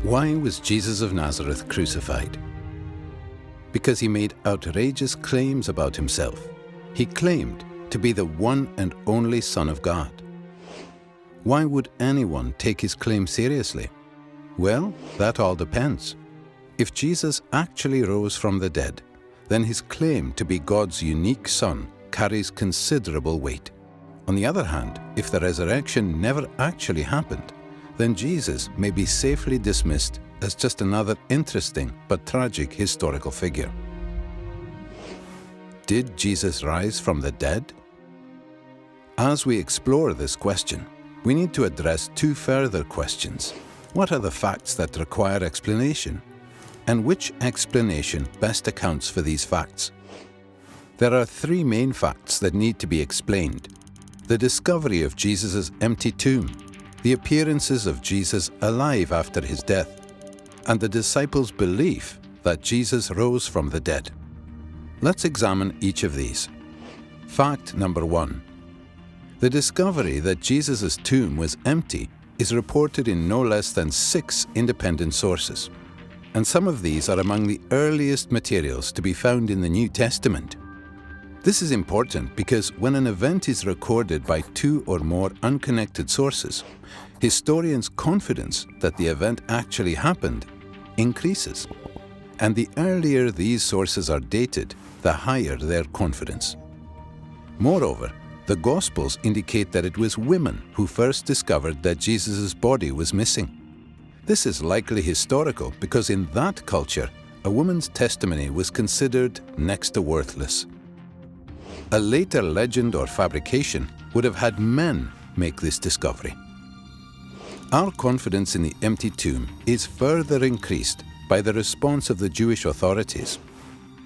Why was Jesus of Nazareth crucified? Because he made outrageous claims about himself. He claimed to be the one and only Son of God. Why would anyone take his claim seriously? Well, that all depends. If Jesus actually rose from the dead, then his claim to be God's unique Son carries considerable weight. On the other hand, if the resurrection never actually happened, then Jesus may be safely dismissed as just another interesting but tragic historical figure. Did Jesus rise from the dead? As we explore this question, we need to address two further questions. What are the facts that require explanation? And which explanation best accounts for these facts? There are three main facts that need to be explained: the discovery of Jesus' empty tomb, the appearances of Jesus alive after his death, and the disciples' belief that Jesus rose from the dead. Let's examine each of these. Fact number 1. The discovery that Jesus' tomb was empty is reported in no less than 6 independent sources, and some of these are among the earliest materials to be found in the New Testament. This is important because when an event is recorded by 2 or more unconnected sources, historians' confidence that the event actually happened increases. And the earlier these sources are dated, the higher their confidence. Moreover, the Gospels indicate that it was women who first discovered that Jesus' body was missing. This is likely historical because in that culture, a woman's testimony was considered next to worthless. A later legend or fabrication would have had men make this discovery. Our confidence in the empty tomb is further increased by the response of the Jewish authorities.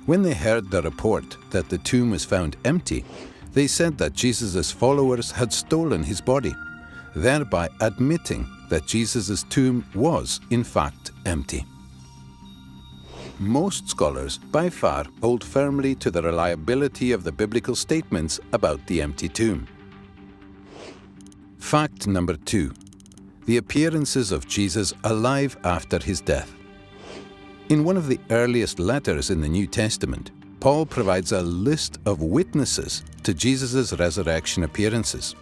When they heard the report that the tomb was found empty, they said that Jesus' followers had stolen his body, thereby admitting that Jesus' tomb was, in fact, empty. Most scholars, by far, hold firmly to the reliability of the biblical statements about the empty tomb. Fact number 2. The appearances of Jesus alive after his death. In one of the earliest letters in the New Testament, Paul provides a list of witnesses to Jesus' resurrection appearances.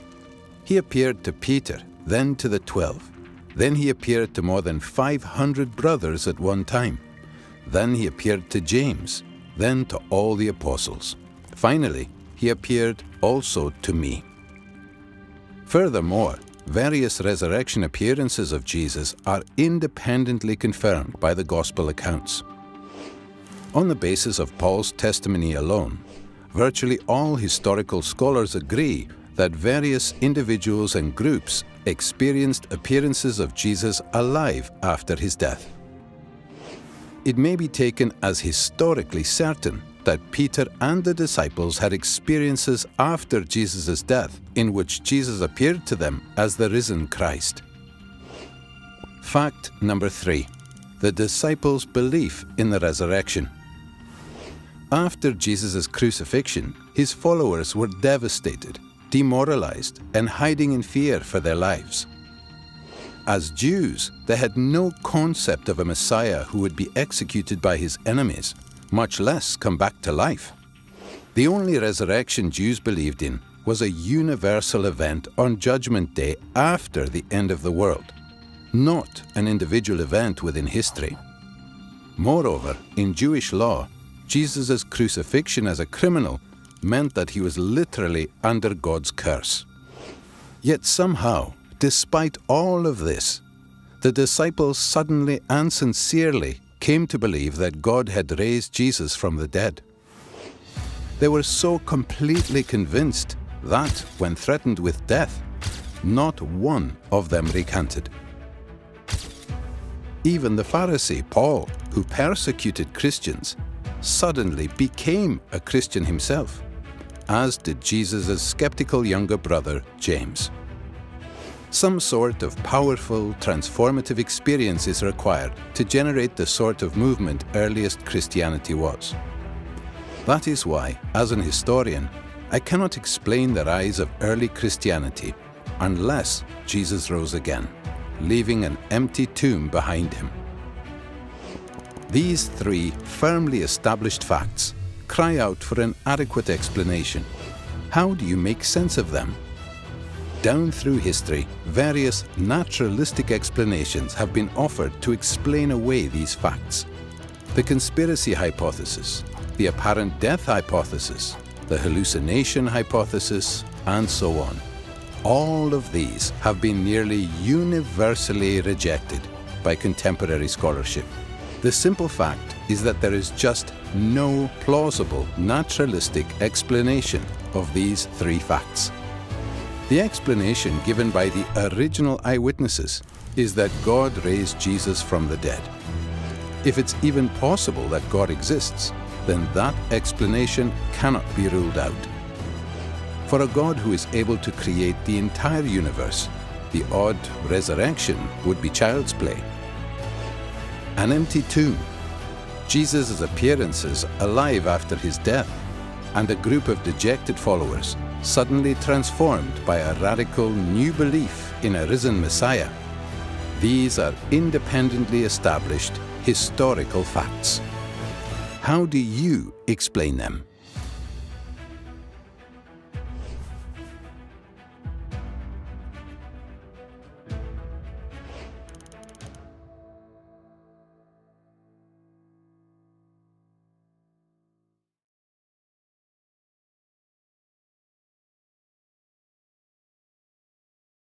He appeared to Peter, then to the 12. Then he appeared to more than 500 brothers at one time. Then he appeared to James, then to all the apostles. Finally, he appeared also to me. Furthermore, various resurrection appearances of Jesus are independently confirmed by the Gospel accounts. On the basis of Paul's testimony alone, virtually all historical scholars agree that various individuals and groups experienced appearances of Jesus alive after his death. It may be taken as historically certain that Peter and the disciples had experiences after Jesus' death in which Jesus appeared to them as the risen Christ. Fact number 3. The disciples' belief in the resurrection. After Jesus' crucifixion, his followers were devastated, demoralized, and hiding in fear for their lives. As Jews, they had no concept of a Messiah who would be executed by his enemies, much less come back to life. The only resurrection Jews believed in was a universal event on Judgment Day after the end of the world, not an individual event within history. Moreover, in Jewish law, Jesus' crucifixion as a criminal meant that he was literally under God's curse. Yet somehow, despite all of this, the disciples suddenly and sincerely came to believe that God had raised Jesus from the dead. They were so completely convinced that, when threatened with death, not one of them recanted. Even the Pharisee Paul, who persecuted Christians, suddenly became a Christian himself, as did Jesus' skeptical younger brother, James. Some sort of powerful, transformative experience is required to generate the sort of movement earliest Christianity was. That is why, as an historian, I cannot explain the rise of early Christianity unless Jesus rose again, leaving an empty tomb behind him. These three firmly established facts cry out for an adequate explanation. How do you make sense of them? Down through history, various naturalistic explanations have been offered to explain away these facts. The conspiracy hypothesis, the apparent death hypothesis, the hallucination hypothesis, and so on. All of these have been nearly universally rejected by contemporary scholarship. The simple fact is that there is just no plausible naturalistic explanation of these three facts. The explanation given by the original eyewitnesses is that God raised Jesus from the dead. If it's even possible that God exists, then that explanation cannot be ruled out. For a God who is able to create the entire universe, the odd resurrection would be child's play. An empty tomb, Jesus' appearances alive after his death, and a group of dejected followers suddenly transformed by a radical new belief in a risen Messiah. These are independently established historical facts. How do you explain them?